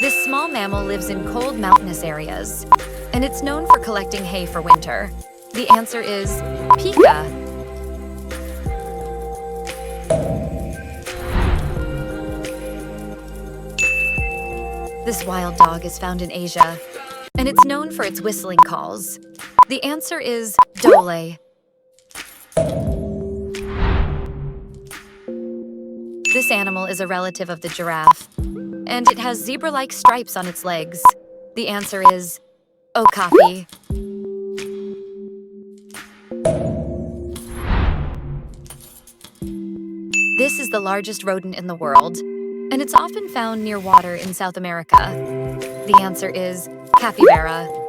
This small mammal lives in cold mountainous areas, and it's known for collecting hay for winter. The answer is pika. This wild dog is found in Asia, and it's known for its whistling calls. The answer is dole. This animal is a relative of the giraffe, and it has zebra-like stripes on its legs. The answer is okapi. This is the largest rodent in the world, and it's often found near water in South America. The answer is capybara.